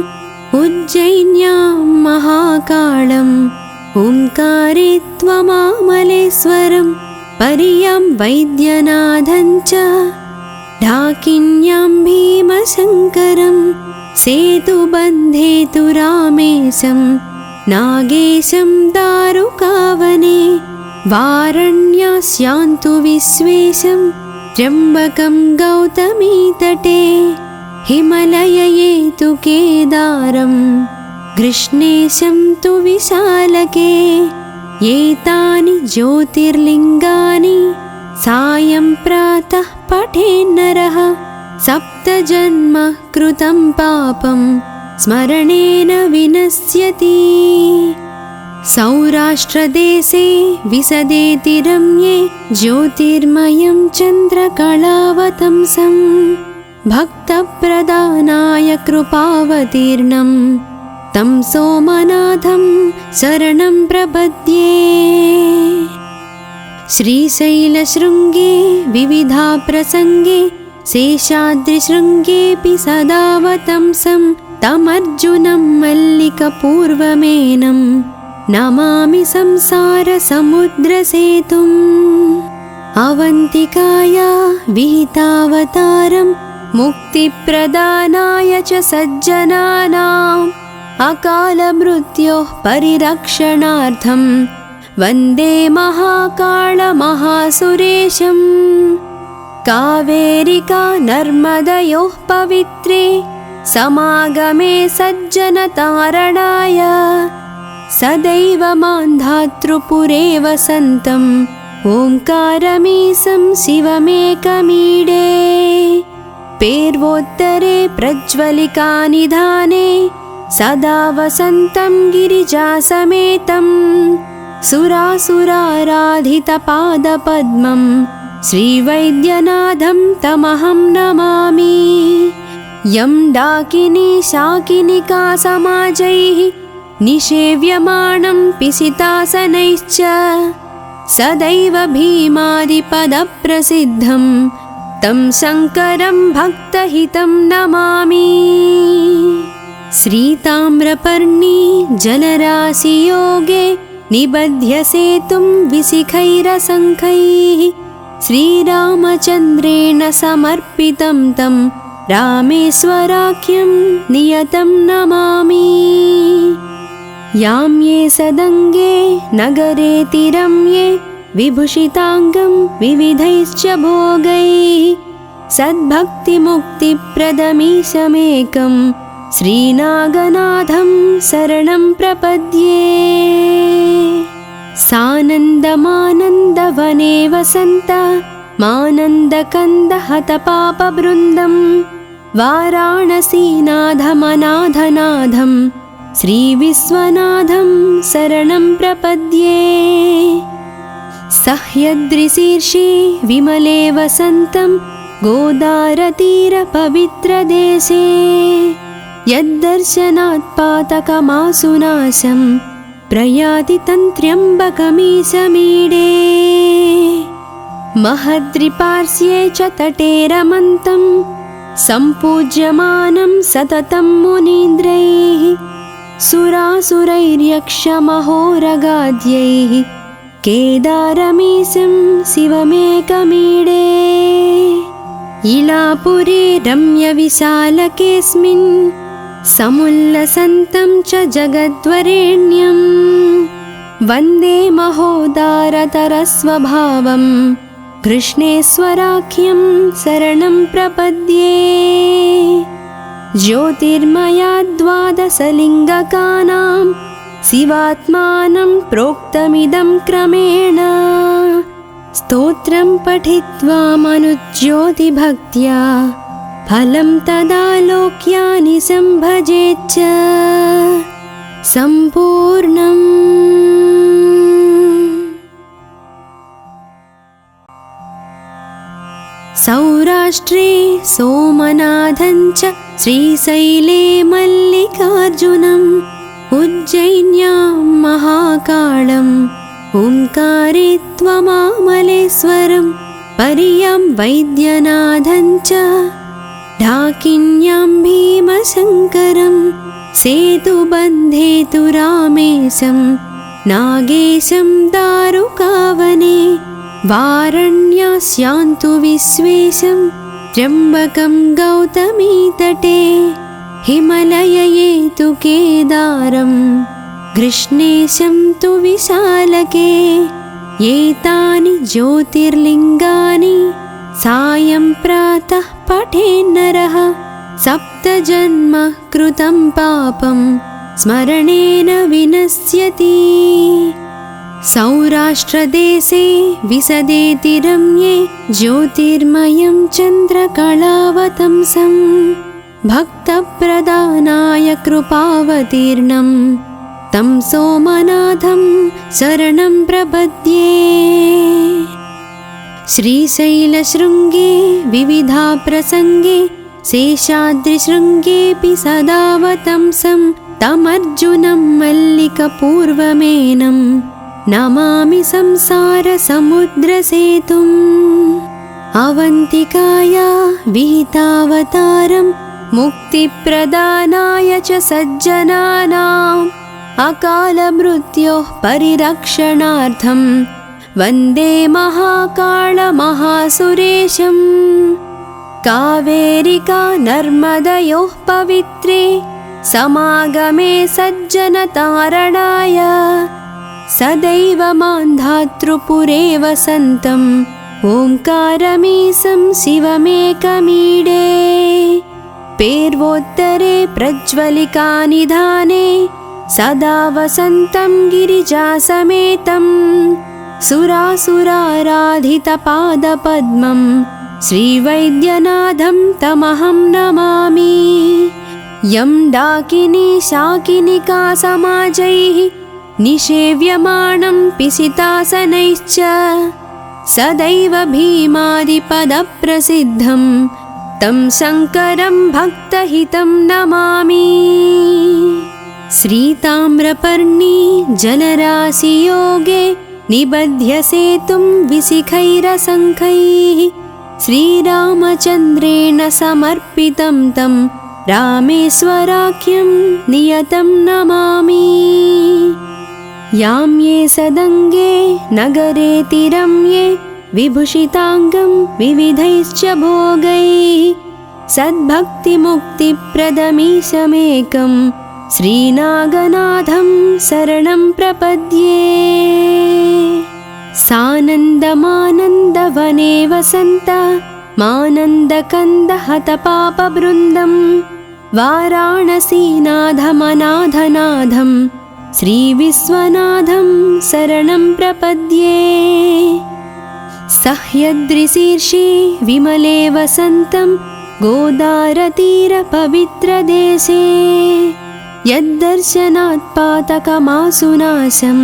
उज्जयिन्यां महाकाळम् ओङ्कारे त्वमामलेश्वरं पर्यां वैद्यनाथं च ढाकिन्यां भीमशङ्करं सेतुबन्धे तु रामेशं नागेशं दारुकावने वारण्यास्यान्तु विश्वेशं त्र्यम्बकं गौतमीतटे हिमलयये तु केदारं कृष्णेशं तु विशालके। एतानि ज्योतिर्लिङ्गानि सायं प्रातः पठेन्नरः सप्तजन्म कृतं पापं स्मरणेन विनश्यति। सौराष्ट्रदेशे विशदेति रम्ये ज्योतिर्मयं चन्द्रकलावतंसं भक्तप्रदानाय कृपावतीर्णं तं सोमनाथं शरणं प्रपद्ये। श्रीशैलशृङ्गे विविधाप्रसङ्गे शेषाद्रिशृङ्गेऽपि सदा वतंसं तमर्जुनं मल्लिकपूर्वमेनं नमामि संसारसमुद्रसेतुम्। अवन्तिकाया विहितावतारं मुक्तिप्रदानाय च सज्जनानाम् अकालमृत्योः परिरक्षणार्थं वन्दे महाकालमहासुरेशम्। कावेरिका नर्मदयोः पवित्रे समागमे सज्जनतारणाय सदैव मान्धातृपुरे वसन्तम् ओङ्कारमीशं शिवमेकमीडे पेर्वोत्तरे प्रज्वलिकानिधाने सदा वसन्तं गिरिजासमेतं सुरासुराराधितपादपद्मं श्रीवैद्यनाथं तमहं नमामि। यं डाकिनी शाकिनिका समाजैः निषेव्यमाणं पिशितासनैश्च सदैव भीमादिपदप्रसिद्धं तं शङ्करं भक्तहितं नमामि। श्रीताम्रपर्णी जलराशियोगे निबध्य सेतुं विशिखैरशङ्खैः श्रीरामचन्द्रेण समर्पितं तं रामेश्वराख्यं नियतं नमामि। यां ये सदङ्गे नगरे तिरम्ये विभूषिताङ्गं विविधैश्च भोगैः सद्भक्तिमुक्तिप्रदमीशमेकं श्रीनागनाथं शरणं प्रपद्ये। सानन्दमानन्दवने वसन्त मानन्दकन्दहतपापवृन्दं वाराणसीनाथमनाथनाथं श्रीविश्वनाथं शरणं प्रपद्ये। सह्याद्रिशीर्षे विमले वसन्तं गोदारतीरपवित्रदेशे यद्दर्शनात् पातकमासुनाशं प्रयाति तन्त्र्यम्बकमीशमीडे। महद्रिपार्श्वे च तटे रमन्तं सम्पूज्यमानं सततं मुनीन्द्रैः सुरासुरैर्यक्षमहोरगाद्यैः केदारमीशं शिवमेकमीडे। इलापुरे रम्यविशालकेऽस्मिन् समुल्लसन्तं च जगद्वरेण्यं वन्दे महोदारतरस्वभावं कृष्णेश्वराख्यं शरणं प्रपद्ये। ज्योतिर्मया द्वादशलिङ्गकानां शिवात्मानं प्रोक्तमिदं क्रमेण स्तोत्रं पठित्वा मनुज्योतिभक्त्या फलं तदालोक्यानि सम्भजेच्च सम्पूर्णम्। सौराष्ट्रे सोमनाथं च श्रीशैले मल्लिकार्जुनम् उज्जैन्यां महाकाळम् ओङ्कारे त्वमामलेश्वरं पर्यां वैद्यनाथं च ढाकिन्यां भीमशङ्करं सेतुबन्धे तु रामेशं नागेशं दारुकावने वारण्यास्यान्तु विश्वेशं त्र्यम्बकं गौतमीतटे हिमलयये तु केदारं कृष्णेशं तु विशालके। एतानि ज्योतिर्लिङ्गानि सायं प्रातः पठेन्नरः सप्तजन्म कृतं पापं स्मरणेन विनश्यति। सौराष्ट्रदेशे विशदेति रम्ये ज्योतिर्मयं चन्द्रकलावतंसं भक्तप्रदानाय कृपावतीर्णं तं सोमनाथं शरणं प्रपद्ये। श्रीशैलशृङ्गे विविधा प्रसङ्गे शेषाद्रिशृङ्गेऽपि सदा वतंसं तमर्जुनं मल्लिकपूर्वमेनं नमामि संसारसमुद्रसेतुम्। अवन्तिकाया विहितावतारं मुक्तिप्रदानाय च सज्जनानाम् अकालमृत्योः परिरक्षणार्थं वन्दे महाकालमहासुरेशम्। कावेरिका नर्मदयोः पवित्रे समागमे सज्जनतारणाय सदैव मान्धातृपुरे वसन्तम् ओङ्कारमीशं शिवमेकमीडे पेर्वोत्तरे प्रज्वलिकानिधाने सदा वसन्तं गिरिजासमेतं सुरासुराराधितपादपद्मं श्रीवैद्यनाथं तमहं नमामि। यं डाकिनी शाकिनिका समाजैः निषेव्यमाणं पिशितासनैश्च सदैव भीमादिपदप्रसिद्धं तं शङ्करं भक्तहितं नमामि। श्रीताम्रपर्णी जलराशियोगे निबध्य सेतुं विशिखैरशङ्खैः श्रीरामचन्द्रेण समर्पितं तं रामेश्वराख्यं नियतं नमामि। यां ये सदङ्गे नगरेतिरम्ये विभूषिताङ्गं विविधैश्च भोगैः सद्भक्तिमुक्तिप्रदमीशमेकं श्रीनागनाथं शरणं प्रपद्ये। सानन्दमानन्दवने वसन्त मानन्दकन्दहतपापवृन्दं वाराणसीनाथमनाथनाथं श्रीविश्वनाथं शरणं प्रपद्ये। सह्याद्रिशीर्षे विमले वसन्तं गोदारतीरपवित्रदेशे यद्दर्शनात् पातकमासुनाशं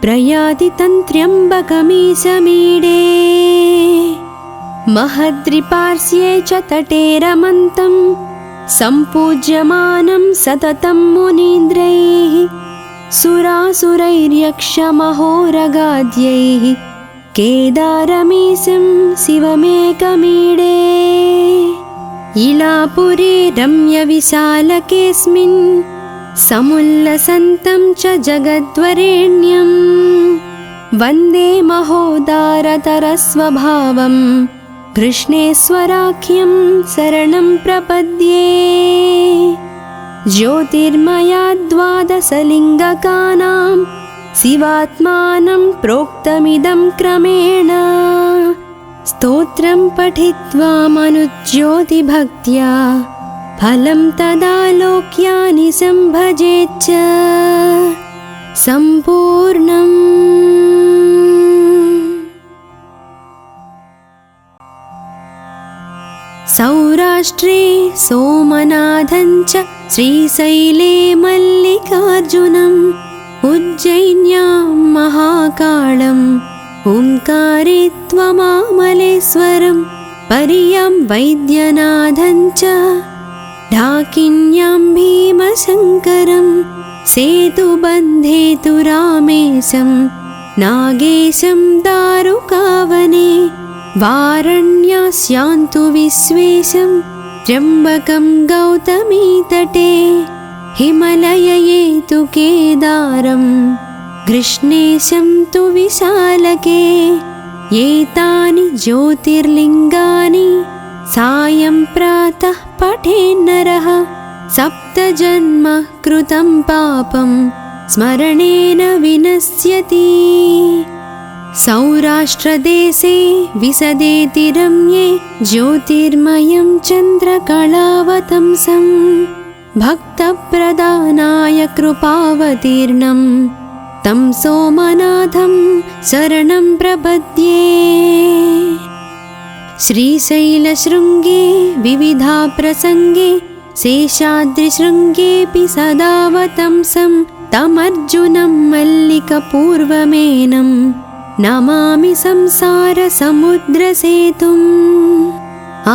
प्रयाति तन्त्र्यम्बकमीशमीडे। महद्रिपार्श्वे च तटे रमन्तं सम्पूज्यमानं सततं मुनीन्द्रैः सुरासुरैर्यक्षमहोरगाद्यैः केदारमीशं शिवमेकमीडे। इलापुरे रम्यविशालकेऽस्मिन् समुल्लसन्तं च जगद्वरेण्यं वन्दे महोदारतरस्वभावं कृष्णेश्वराख्यं शरणं प्रपद्ये। ज्योतिर्मयाद्वादशलिङ्गकानां शिवात्मानं प्रोक्तमिदं क्रमेण स्तोत्रं पठित्वा मनुज्योतिभक्त्या फलं तदालोक्यानि सम्भजेच्च सम्पूर्णम्। सौराष्ट्रे सोमनाथं च श्रीशैले मल्लिकार्जुनम् उज्जैन्यां महाकाळम् ओङ्कारे त्वमामलेश्वरं पर्यां वैद्यनाथं च ढाकिन्यां भीमशङ्करं सेतुबन्धे तु रामेशं नागेशं दारुकावने वारण्यास्यान्तु विश्वेशं त्र्यम्बकं गौतमीतटे हिमलयये तु केदारं कृष्णेशं तु विशालके। एतानि ज्योतिर्लिङ्गानि सायं प्रातः पठेन्नरः सप्तजन्म कृतं पापं स्मरणेन विनश्यति। सौराष्ट्रदेशे विशदेति रम्ये ज्योतिर्मयं चन्द्रकलावतंसं भक्तप्रदानाय कृपावतीर्णं तं सोमनाथं शरणं प्रपद्ये। श्रीशैलशृङ्गे विविधा प्रसङ्गे शेषाद्रिशृङ्गेऽपि सदा वतंसं तमर्जुनं मल्लिकपूर्वमेनं नमामि संसारसमुद्रसेतुम्।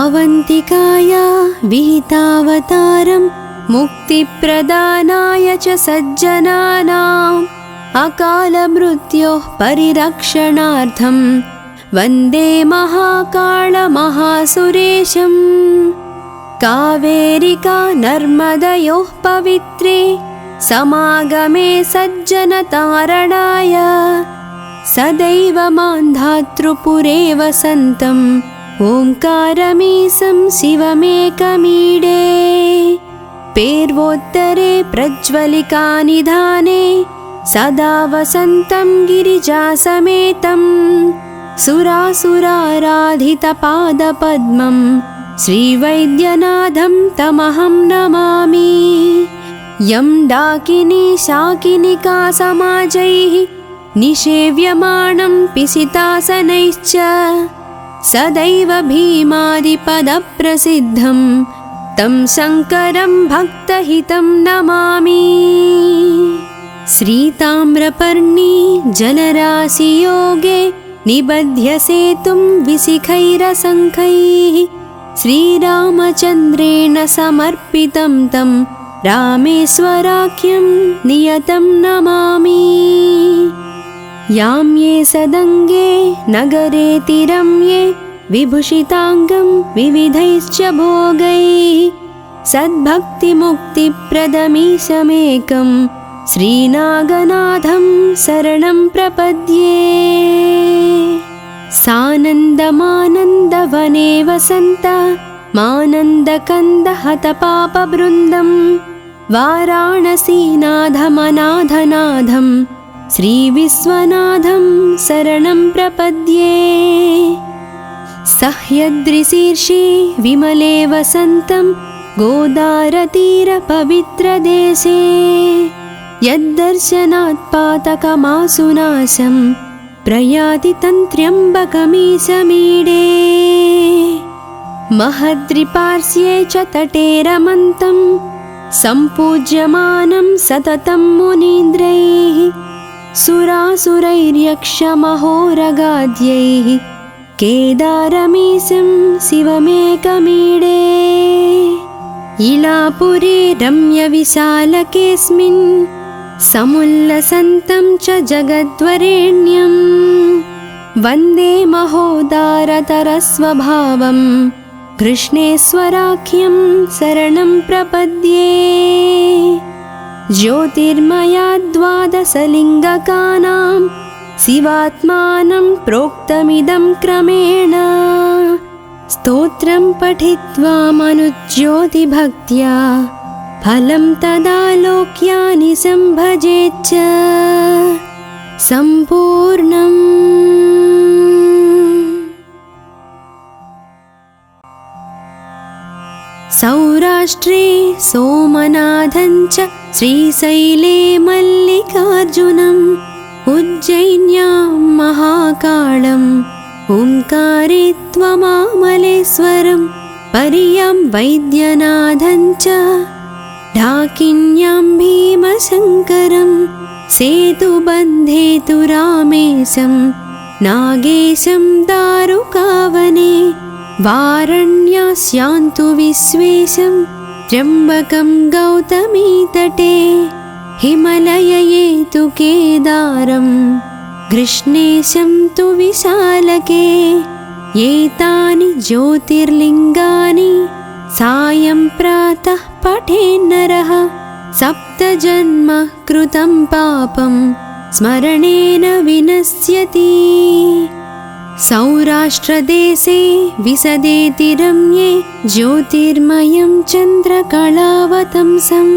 अवन्तिकाया विहितावतारं मुक्तिप्रदानाय च सज्जनानाम् अकालमृत्योः परिरक्षणार्थं वन्दे महाकालमहासुरेशं। कावेरिका नर्मदयोः पवित्रे समागमे सज्जनतारणाय सदैव मान्धातृपुरे वसन्तम् ओङ्कारमीशं शिवमेकमीडे। पेर्वोत्तरे प्रज्वलिकानिधाने सदा वसन्तं गिरिजासमेतं सुरासुराराधितपादपद्मं श्रीवैद्यनाथं तमहं नमामि। यं डाकिनी शाकिनिका समाजैः निषेव्यमाणं पिशितासनैश्च सदैव भीमादिपदप्रसिद्धं तं शङ्करं भक्तहितं नमामि। श्रीताम्रपर्णी जलराशियोगे निबध्य सेतुं विशिखैरशङ्खैः श्रीरामचन्द्रेण समर्पितं तं रामेश्वराख्यं नियतं नमामि। यां ये सदङ्गे नगरेतिरम्ये विभूषिताङ्गं विविधैश्च भोगैः सद्भक्तिमुक्तिप्रदमीशमेकं श्रीनागनाथं शरणं प्रपद्ये। सानन्दमानन्दवने वसन्त मानन्दकन्दहतपापवृन्दं वाराणसीनाथमनाथनाथं श्रीविश्वनाथं शरणं प्रपद्ये। सह्याद्रिशीर्षे विमले वसन्तं गोदारतीरपवित्रदेशे यद्दर्शनात् पातकमासुनाशं प्रयाति तन्त्र्यम्बकमीशमीडे। महद्रिपार्श्वे च तटे रमन्तं सम्पूज्यमानं सततं मुनीन्द्रैः सुरासुरैर्यक्षमहोरगाद्यैः केदारमीशं शिवमेकमीडे। इलापुरे रम्यविशालकेऽस्मिन् समुल्लसन्तं च जगद्वरेण्यं वन्दे महोदारतरस्वभावं कृष्णेश्वराख्यं शरणं प्रपद्ये। ज्योतिर्मयाद्वादशलिङ्गकानां शिवात्मानं प्रोक्तमिदं क्रमेण स्तोत्रं पठित्वा मनुज्योतिभक्त्या फलं तदालोक्यानि सम्भजेच्च सम्पूर्णम्। सौराष्ट्रे सोमनाथं च श्रीशैले मल्लिकार्जुनम् उज्जैन्यां महाकाळम् ओंकारे त्वमामलेश्वरं पर्यां वैद्यनाथं च ढाकिन्यां भीमशङ्करं सेतुबन्धे तु रामेशं नागेशं दारुकावने वारण्यास्यान्तु विश्वेशं त्र्यम्बकं गौतमीतटे हिमलयये तु केदारं कृष्णेशं तु विशालके। एतानि ज्योतिर्लिङ्गानि सायं प्रातः पठेन्नरः सप्तजन्म कृतं पापं स्मरणेन विनश्यति। सौराष्ट्रदेशे विशदेति रम्ये ज्योतिर्मयं चन्द्रकलावतंसं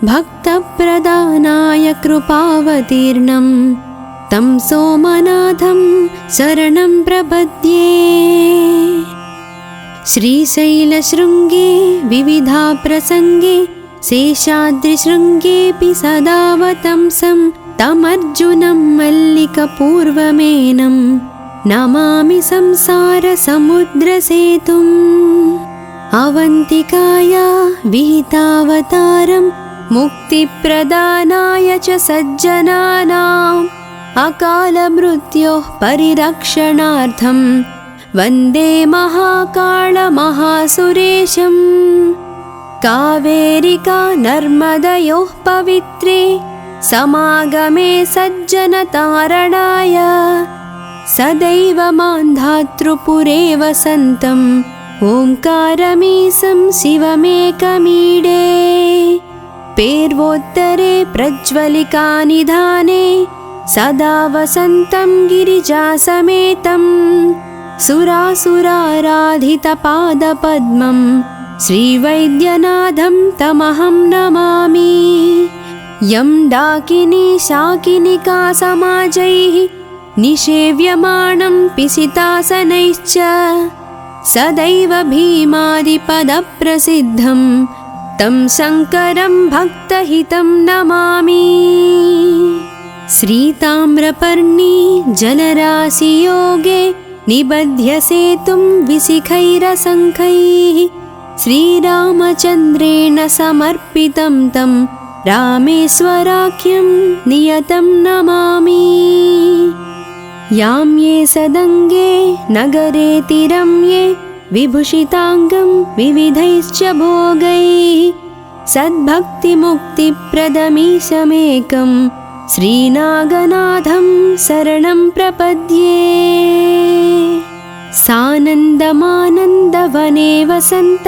भक्तप्रदानाय कृपावतीर्णं तं सोमनाथं शरणं प्रपद्ये। श्रीशैलशृङ्गे विविधा प्रसङ्गे शेषाद्रिशृङ्गेऽपि सदावतंसं तमर्जुनं मल्लिकपूर्वमेनं नमामि संसारसमुद्रसेतुम्। अवन्तिकाया विहितावतारं मुक्तिप्रदानाय च सज्जनानाम् अकालमृत्योः परिरक्षणार्थं वन्दे महाकालमहासुरेशं। कावेरिका नर्मदयोः पवित्रे समागमे सज्जनतारणाय सदैव मान्धातृपुरे वसन्तम् ओंकारमीशं शिवमेकमीडे। पेर्वोत्तरे प्रज्वलिकानिधाने सदा वसन्तं गिरिजासमेतं सुरासुराराधितपादपद्मं श्रीवैद्यनाथं तमहं नमामि। यं डाकिनी शाकिनिका समाजैः निषेव्यमाणं पिसितासनैश्च सदैव भीमादिपदप्रसिद्धं तं शङ्करं भक्तहितं नमामि। श्रीताम्रपर्णी जलराशियोगे निबध्य सेतुं विशिखैरशङ्खैः श्रीरामचन्द्रेण समर्पितं तं रामेश्वराख्यं नियतं नमामि। याम्ये सदङ्गे नगरेतिरम्ये विभूषिताङ्गं विविधैश्च भोगैः सद्भक्तिमुक्तिप्रदमीशमेकं श्रीनागनाथं शरणं प्रपद्ये। सानन्दमानन्दवने वसन्त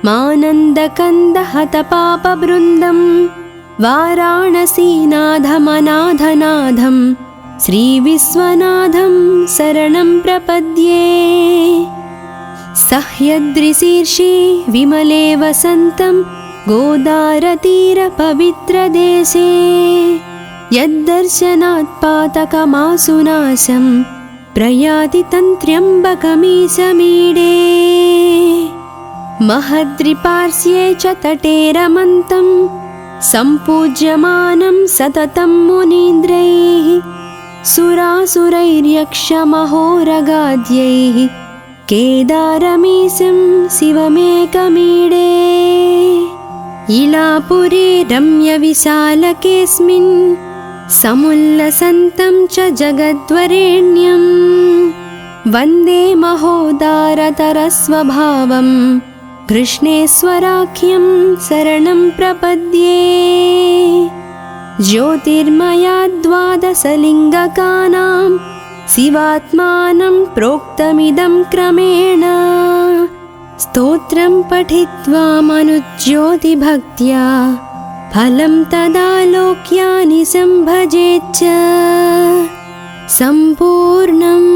मानन्दकन्दहतपापवृन्दं वाराणसीनाथमनाथनाथं श्रीविश्वनाथं शरणं प्रपद्ये। सह्याद्रिशीर्षे विमले वसन्तं गोदारतीरपवित्रदेशे यद्दर्शनात् पातकमासुनाशं प्रयाति तन्त्र्यम्बकमीशमीडे। महद्रिपार्श्वे च तटे रमन्तं सम्पूज्यमानं सततं मुनीन्द्रैः सुरासुरैर्यक्षमहोरगाद्यैः केदारमीशं शिवमेकमीडे। इलापुरे रम्यविशालकेऽस्मिन् समुल्लसन्तं च जगद्वरेण्यं वन्दे महोदारतरस्वभावं कृष्णेश्वराख्यं शरणं प्रपद्ये। ज्योतिर्मयाद्वादशलिङ्गकानां शिवात्मानं प्रोक्तमिदं क्रमेण स्तोत्रं पठित्वा मनुज्योतिभक्त्या फलं तदालोक्यानि सम्भजेच्च सम्पूर्णम्।